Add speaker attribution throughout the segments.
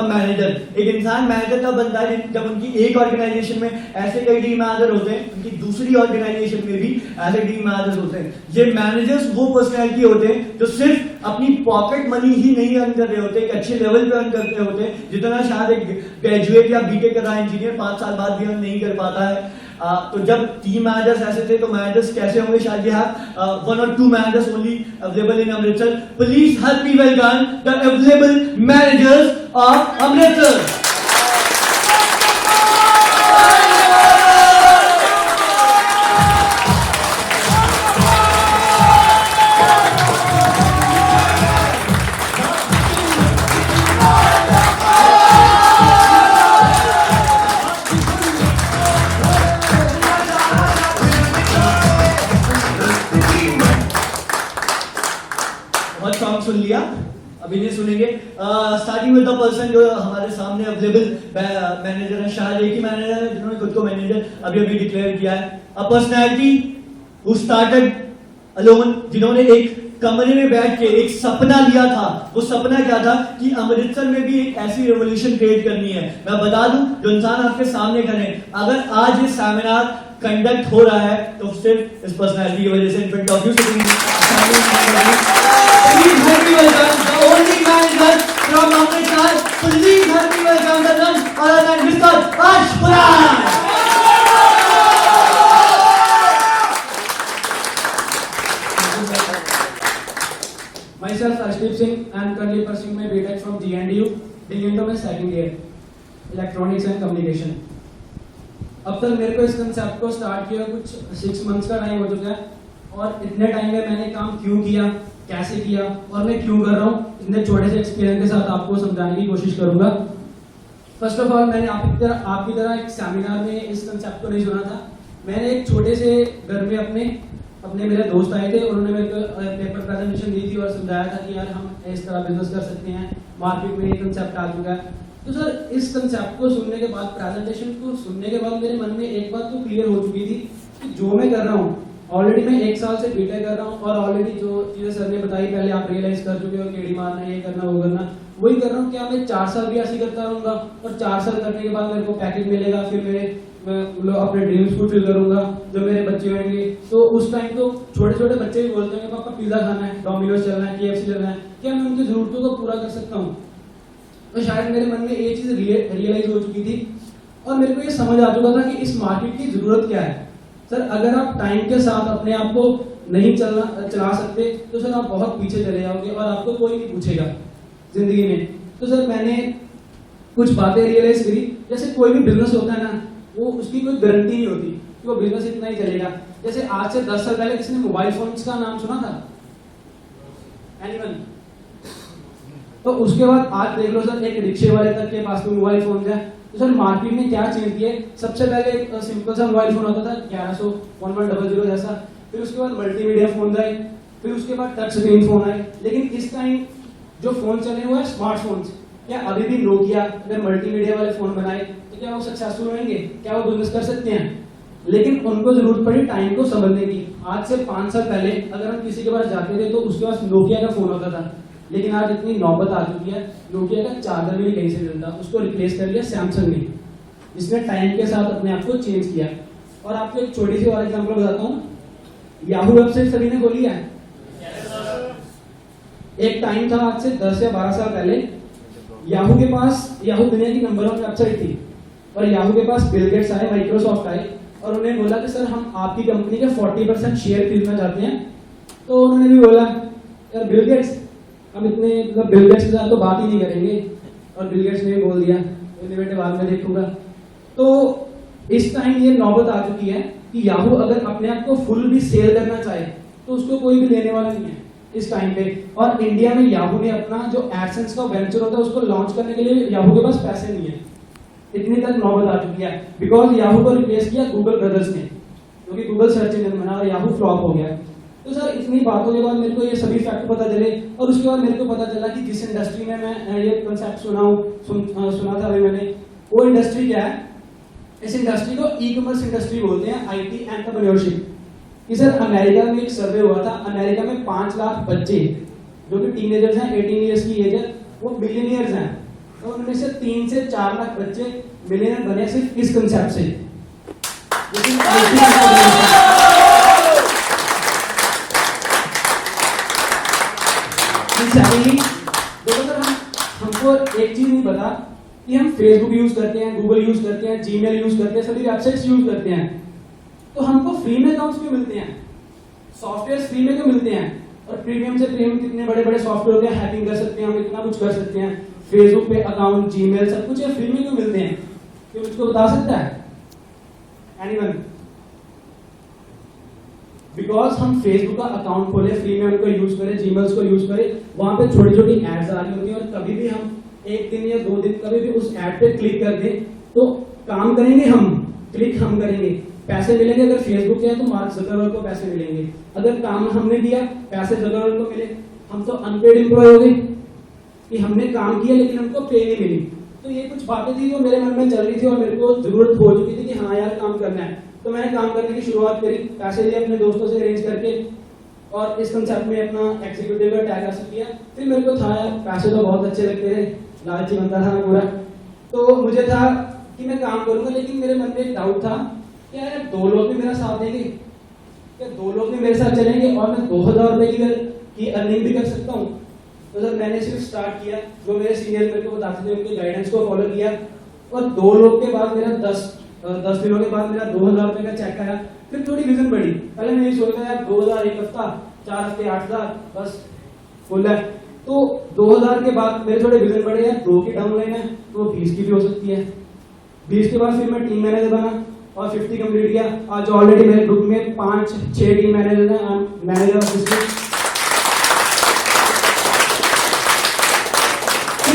Speaker 1: Manager एक इंसान manager तब बनता है जब उनकी एक ऑर्गेनाइजेशन में ऐसे कई टीम मैनेजर होते हैं, उनकी दूसरी ऑर्गेनाइजेशन में भी ऐसे टीम मैनेजर्स होते हैं। ये मैनेजर्स वो पर्सनैलिटी होते हैं जो सिर्फ अपनी पॉकेट मनी ही नहीं अर्न कर रहे होते, एक अच्छे लेवल पे अर्न करते होते हैं, जितना शायद एक ग्रेजुएट या बीटेक कर रहा इंजीनियर 5 साल बाद भी अर्न नहीं कर पाता है। तो जब टीम मैनेजर्स ऐसे थे तो मैनेजर्स कैसे होंगे? शायद you have 1 or 2 managers only available in Amritsar. Please help me welcome the available managers of Amritsar. बहुत सॉन्ग सुन लिया, अभी नहीं सुनेंगे। स्टार्टिंग विद द पर्सन जो हमारे सामने अवेलेबल मैनेजर है, शायद एक ही मैनेजर है जिन्होंने खुद को मैनेजर अभी डिक्लेयर किया है। A personality who started alone, जिन्होंने एक कमरे में बैठ के एक सपना लिया था। वो सपना क्या था कि अमृतसर में भी एक ऐसी रेवोल्यूशन क्रिएट करनी है। मैं बता दूं, जो इंसान आपके सामने खड़े, अगर आज ये सेमिनार कंडक्ट हो रहा है तो सिर्फ इस पर्सनैलिटी की वजह से। In fact of you please help me welcome the only manager from Amritsar. Please help me welcome the none other than Mr. Harsh Purash.
Speaker 2: Myself Arshdeep Singh. I am currently pursuing my BTech from GNDU, being into my second year, Electronics and Communication. अब तक मेरे को इस concept को start किया कुछ 6 months का time हो चुका है, और इतने टाइम में मैंने काम क्यों किया, कैसे किया और मैं क्यों कर रहा हूँ, इतने छोटे से एक्सपीरियंस के साथ आपको समझाने की कोशिश करूंगा। फर्स्ट ऑफ ऑल, मैंने आपकी तरह एक सेमिनार में इस कंसेप्ट को नहीं सुना था। मैंने एक छोटे से घर में अपने मेरे दोस्त आए थे, उन्होंने मेरे को पेपर प्रेजेंटेशन दी थी और समझाया था कि यार हम इस तरह बिजनेस कर सकते हैं, मार्केट में ये कंसेप्ट आ चुका है। तो सर, इस कंसेप्ट को सुनने के बाद, प्रेजेंटेशन को सुनने के बाद मेरे मन में एक बात तो क्लियर हो चुकी थी कि जो मैं कर रहा हूँ, ऑलरेडी मैं 1 साल से बीटेक कर रहा हूँ, और ऑलरेडी जो चीजें सर ने बताई पहले आप रियलाइज कर चुके हो, केडी मारना, ये करना, वो करना, वही कर रहा हूँ। क्या मैं 4 साल भी ऐसे करता रहूंगा और 4 साल करने के बाद मेरे को पैकेज मिलेगा, फिर मैं अपने ड्रीम्स फुलफिल करूंगा, जो मेरे बच्चे होंगे तो उस टाइम तो छोटे छोटे बच्चे भी बोलते हैं पापा पिज्जा खाना है, डोमिनोज चलना है, KFC चलना है, क्या मैं उनकी जरूरतों को पूरा कर सकता हूँ? तो शायद मेरे मन में ये चीज रियलाइज हो चुकी थी, और मेरे को ये समझ आ चुका था कि इस मार्केट की जरूरत क्या है। सर, अगर आप टाइम के साथ अपने आप को नहीं चला सकते तो सर आप बहुत पीछे चले जाओगे और आपको कोई नहीं पूछेगा जिंदगी में। तो सर, मैंने कुछ बातें रियलाइज करी, जैसे कोई भी बिजनेस होता है ना, वो उसकी कोई गारंटी नहीं होती कि वो बिजनेस इतना ही चलेगा। जैसे आज से 10 साल पहले किसी ने मोबाइल फोन्स का नाम सुना था? एनीवन? तो उसके बाद आज देख लो सर, एक रिक्शे वाले तक के पास में मोबाइल फोन है। तो सर, मार्केट में क्या चेंज किया? सबसे पहले एक सिंपल सा मोबाइल फोन होता था 1100 जैसा, फिर उसके बाद मल्टीमीडिया फोन आए, फिर उसके बाद टच स्क्रीन फोन आए, लेकिन इस टाइम जो फोन चले हुए हैं स्मार्टफोन्स। क्या अभी भी नोकिया अगर मल्टीमीडिया वाले फोन बनाए तो क्या वो सक्सेसफुल होंगे? क्या वो बिजनेस कर सकते हैं? लेकिन उनको जरूरत पड़ी टाइम को समझने की। आज से 5 साल पहले अगर हम किसी के पास जाते थे तो उसके पास नोकिया का फोन होता था, लेकिन आज इतनी नौबत आ चुकी है, नोकिया का चार्जर भी कहीं से मिलता, उसको रिप्लेस कर लिया सैमसंग ने, जिसने टाइम के साथ अपने आप को चेंज किया। और आपको एक छोटी सी और एग्जांपल बताता हूँ। याहू वेबसाइट सभी ने खोली है? एक टाइम था आज से 10 या 12 साल पहले, याहू के पास, याहू दुनिया की नंबर 1 वेबसाइट थी, और याहू के पास बिल गेट्स आए, माइक्रोसॉफ्ट आए, और उन्हें बोला कि सर हम आपकी कंपनी के 40% शेयर खरीदना चाहते हैं। तो उन्होंने भी बोला यार बिल गेट्स, हम इतने मतलब बिल गेट्स के साथ तो बात ही नहीं करेंगे, और बिल गेट्स ने बोल दिया बेटे बाद में देखूंगा। तो इस टाइम ये नौबत आ चुकी है कि याहू अगर अपने आप को फुल भी सेल करना चाहे तो उसको कोई भी लेने वाला नहीं है इस टाइम पे। और इंडिया में याहू ने अपना जो एडसेंस का वेंचर होता है उसको लॉन्च करने के लिए याहू के पास पैसे नहीं है। इतनी तक नौबत आ चुकी है, बिकॉज याहू को रिप्लेस किया गूगल ब्रदर्स ने, क्योंकि गूगल सर्च इंजन बना और याहू फ्लॉप हो गया। तो सर, इतनी बातों के बाद मेरे को ये सभी फैक्ट पता चले, और उसके बाद मेरे को पता चला कि जिस इंडस्ट्री में मैं ये कंसेप्ट सुना था अभी मैंने, वो इंडस्ट्री क्या है? इस इंडस्ट्री को ई कॉमर्स इंडस्ट्री बोलते हैं, IT एंटरप्रेन्योरशिप। कि सर, अमेरिका में एक सर्वे हुआ था, अमेरिका में 5 लाख बच्चे जो कि टीनेजर्स हैं, 18 ईयर्स की एज है, वो बिलियनियर्स हैं। तो उनमें से 3 से 4 लाख बच्चे मिलियनर बने सिर्फ इस कंसेप्ट से। लेकिन हमको एक चीज नहीं पता कि हम फेसबुक यूज करते हैं, गूगल यूज करते हैं, जीमेल यूज करते हैं, सभी वेबसाइट्स यूज करते हैं, तो हमको फ्री में अकाउंट्स क्यों मिलते हैं, सॉफ्टवेयर फ्री में क्यों मिलते हैं, और प्रीमियम से प्रीमियम कितने बड़े बड़े सॉफ्टवेयर होते हैं, हैकिंग कर सकते हैं हम, इतना कुछ कर सकते हैं, फेसबुक पे अकाउंट, जीमेल सब कुछ फ्री में क्यों मिलते हैं, कोई मुझको बता सकता है? एनीवन? बिकॉज हम फेसबुक का अकाउंट खोले, फ्री में उनको यूज करें, जीमेल्स को यूज करें, वहां पे छोटी छोटी एड्स आ रही होती है, और कभी भी हम एक दिन या 2 दिन कभी भी उस एड पे क्लिक कर दें तो काम करेंगे हम, क्लिक हम करेंगे, पैसे मिलेंगे। अगर फेसबुक के है तो मार्क ज़करबर्ग को पैसे मिलेंगे, अगर काम हमने दिया पैसे ज़करबर्ग को मिले। हम तो अनपेड एम्प्लॉय हो गए कि हमने काम किया लेकिन हमको पे नहीं मिली। तो ये कुछ बातें थी जो मेरे मन में चल रही थी और मेरे को जरूरत हो चुकी थी कि हाँ यार काम करना है, तो मैंने काम करने की शुरुआत करी, पैसे लिए अपने दोस्तों से अरेंज करके, और इस कंसेप्ट में अपना एग्जीक्यूटिव का टैग हासिल किया। फिर मेरे को था यार पैसे तो बहुत अच्छे लगते थे, लालची बनता था मैं पूरा, तो मुझे था कि मैं काम करूंगा, लेकिन मेरे मन में एक डाउट था कि यार 2 लोग भी मेरा साथ देंगे क्या, 2 लोग भी मेरे साथ चलेंगे और मैं 2000 रुपए की अर्निंग भी कर सकता हूँ। तो जब मैंने सिर्फ स्टार्ट किया, जो मेरे सीनियर मेरे को बताते थे उनके गाइडेंस को फॉलो किया, और 2 लोग के बाद मेरा 10 दिनों के बाद मेरा 2000 रुपए का चेक आया। फिर थोड़ी विजन बढ़ी, पहले मैं ये सोचता यार 2000 एक हफ्ता, 4 हफ्ते 8000 बस फुल है। तो 2000 के बाद मेरे थोड़े विजन बढ़े यार, 2 की डाउनलाइन है तो 20 की भी हो सकती है। 20 के बाद फिर मैं टीम मैनेजर बना और 50 कंप्लीट किया। आज ऑलरेडी मेरे ग्रुप में 5-6 टीम मैनेजर हैं, मैनेजर ऑफ बिजनेस।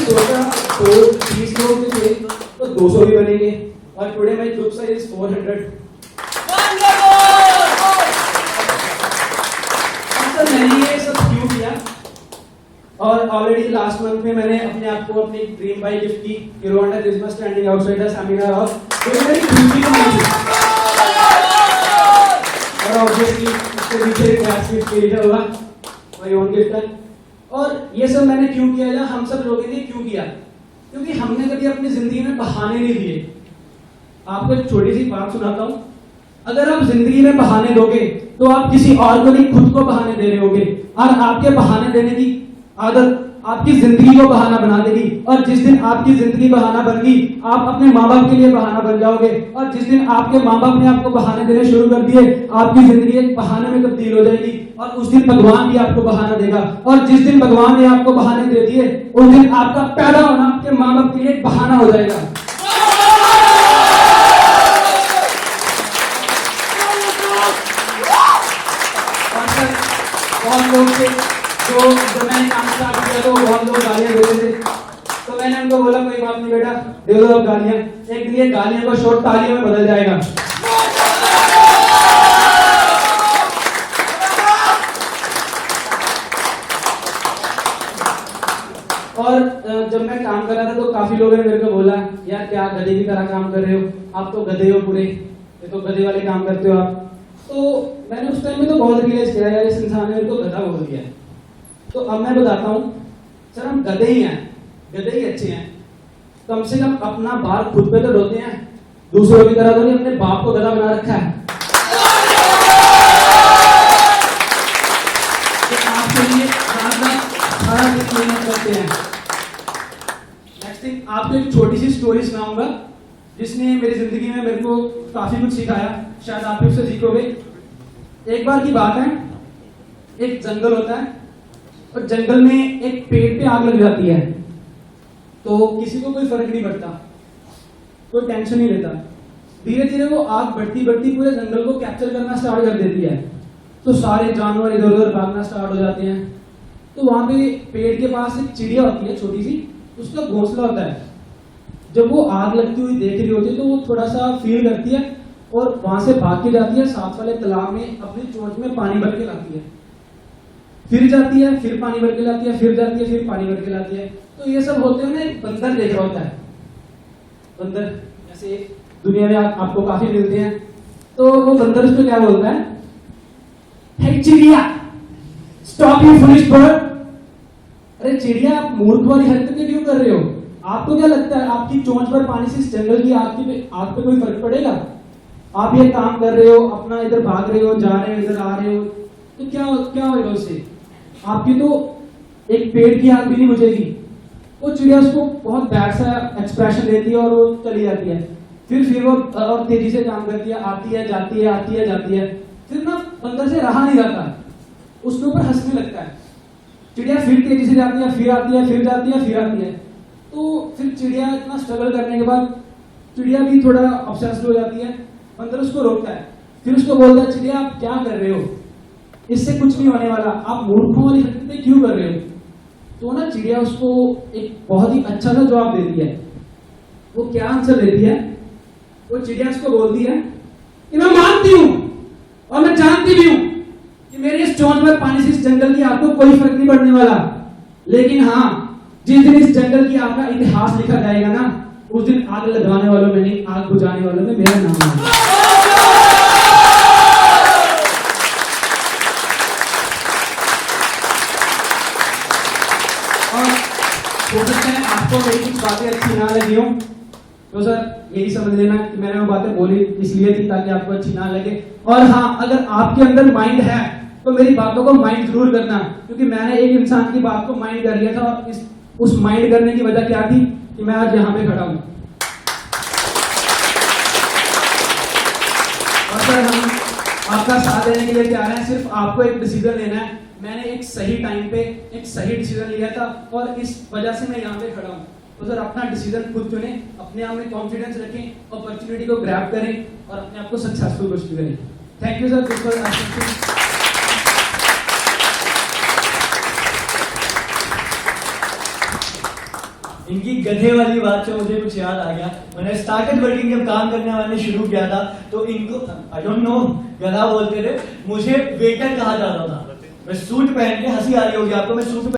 Speaker 2: सोचा 20 लोग भी थे तो 200 भी बनेंगे, और today my group size is 400। तो मैंने ये सब क्यों किया, और ऑलरेडी लास्ट मंथ में मैंने अपने आप को अपनी ड्रीम बाइक गिफ्ट की, hero Honda Christmas standing outside the seminar of, जो मेरी खुशी की बात थी। और ऑब्वियसली इसके पीछे एक गिफ्ट खरीदा होगा, माय ओन गिफ्ट है। और ये सब मैंने क्यों किया, या हम सब लोगों ने क्यों किया, क्योंकि हमने कभी अपनी जिंदगी में बहाने नहीं दिए। आपको एक छोटी सी बात सुनाता हूं, अगर आप जिंदगी में बहाने दोगे तो आप किसी और को नहीं, खुद को बहाने दे रहे होगे, और आपके बहाने देने की आदत आपकी जिंदगी को बहाना बना देगी, और जिस दिन आपकी जिंदगी बहाना बन गई, आप अपने माँ बाप के लिए बहाना बन जाओगे, और जिस दिन आपके माँ बाप ने आपको बहाने देने शुरू कर दिए, आपकी जिंदगी एक बहाने में तब्दील हो जाएगी, और उस दिन भगवान भी आपको बहाना देगा, और जिस दिन भगवान ने आपको बहाने दे दिए, उस दिन आपका पैदा होना आपके माँ बाप के लिए एक बहाना हो जाएगा। बहुत लोग थे तो जब मैंने काम स्टार्ट किया तो बहुत लोग गालियां देते थे, तो मैंने उनको बोला कोई बात नहीं बेटा, दे दो अब गालियां, एक दिन ये गालियां का शॉट तालियों में बदल जाएगा। और जब मैं काम कर रहा था तो काफी लोगों ने मेरे को बोला यार क्या गधे की तरह काम कर रहे हो, आप तो गधे हो पूरे, ये तो गधे वाले काम करते हो आप। तो मैंने उस टाइम में तो बहुत रियलाइज किया यार इस इंसान ने मेरे को गधा बोल दिया। तो अब मैं बताता हूँ सर, हम गधे ही हैं, गधे ही अच्छे हैं, कम से कम अपना बाल खुद पे तो ढोते हैं, दूसरों की तरह तो नहीं अपने बाप को गधा बना रखा है। तो आपके लिए सारा दिन मेहनत करते हैं। नेक्स्ट थिंग, आपको एक छोटी सी स्टोरी सुनाऊंगा जिसने मेरी जिंदगी में मेरे को काफी कुछ सिखाया, शायद आप भी उससे सीखोगे। एक बार की बात है, एक जंगल होता है और जंगल में एक पेड़ पे आग लग जाती है, तो किसी को कोई फर्क नहीं पड़ता, कोई टेंशन नहीं लेता। धीरे धीरे वो आग बढ़ती बढ़ती पूरे जंगल को कैप्चर करना स्टार्ट कर देती है, तो सारे जानवर इधर उधर भागना स्टार्ट हो जाते हैं। तो वहां पे पेड़ के पास एक चिड़िया होती है छोटी सी, उसका घोंसला होता है। जब वो आग लगती हुई देख रही होती है तो वो थोड़ा सा फील करती है और वहां से भाग के जाती है, साथ वाले तालाब में अपनी चोंच में पानी भर के लाती है, फिर जाती है, फिर पानी भर के लाती है, फिर जाती है, फिर पानी भर के लाती है। तो ये सब होते हुए एक बंदर देख रहा होता है। बंदर जैसे दुनिया में आपको काफी मिलते हैं, तो वो बंदर उसको क्या बोलता है, हे चिड़िया स्टॉप यू फुलिश बर्ड, अरे चिड़िया आप मूर्ख वाली हरकतें क्यों कर रहे हो, आपको क्या लगता है आपकी चोंच पर पानी से इस जंगल की आग पे कोई फर्क पड़ेगा? आप ये काम कर रहे हो, अपना इधर भाग रहे हो, जा रहे हो, इधर आ रहे हो, तो क्या होगा उससे? आपकी तो एक पेड़ की आग भी नहीं बुझेगी। वो चिड़िया उसको बहुत बैड सा एक्सप्रेशन देती है और वो चली जाती है। फिर वो और तेजी से काम करती है, आती है जाती है, आती है जाती है। फिर ना अंदर से रहा नहीं जाता, उसके ऊपर हंसने लगता है। चिड़िया फिर तेजी से जाती है, फिर आती है, फिर जाती है, फिर आती है। तो फिर चिड़िया इतना स्ट्रगल करने के बाद चिड़िया भी थोड़ा ऑब्सेस्ड हो जाती है। अंदर उसको रोकता है, फिर उसको बोलता है, चिड़िया आप क्या कर रहे हो, इससे कुछ नहीं होने वाला, आप मूर्खों वाली हरकतें क्यों कर रहे हो? तो ना चिड़िया उसको एक बहुत ही अच्छा सा जवाब देती है। वो क्या आंसर देती है? वो चिड़िया उसको बोलती है कि मैं मानती हूं और मैं जानती भी हूं कि मेरे इस चोंच पर पानी से इस जंगल की आपको कोई फर्क नहीं पड़ने वाला, लेकिन हाँ, जिस दिन इस जंगल की आग का इतिहास लिखा जाएगा ना, उस दिन आग लगवाने वालों में नहीं, आग बुझाने वालों में मेरा नाम है। और हो सकता है आपको मेरी कुछ बातें अच्छी ना लगी हो, तो सर यही समझ लेना कि मैंने वो बातें बोली इसलिए थी ताकि आपको अच्छी ना लगे। और हाँ, अगर आपके अंदर माइंड है तो मेरी बातों को माइंड जरूर करना, क्योंकि मैंने एक इंसान की बात को माइंड कर लिया था और उस माइंड करने की वजह क्या थी कि मैं आज यहाँ पे खड़ा हूँ। और सर हम आपका साथ देने के लिए तैयार हैं, सिर्फ आपको एक डिसीजन लेना है। मैंने एक सही टाइम पे एक सही डिसीजन लिया था और इस वजह से मैं यहाँ पे खड़ा हूँ। तो सर अपना डिसीजन खुद चुने, अपने आप में कॉन्फिडेंस रखें, अपॉर्चुनिटी को ग्रैब करें और अपने आप को सक्सेसफुल घोषित करें। Thank you sir.
Speaker 1: इनकी गधे वाली बात से मुझे कुछ याद आ गया। मैंने स्टार्टेड वर्किंग जब काम करने वाले शुरू किया था तो इनको आई डोंट नो गधा बोलते थे, मुझे वेटर कहा जाता था। मैं सूट पहन के, हंसी आ रही होगी आपको, मैं सूट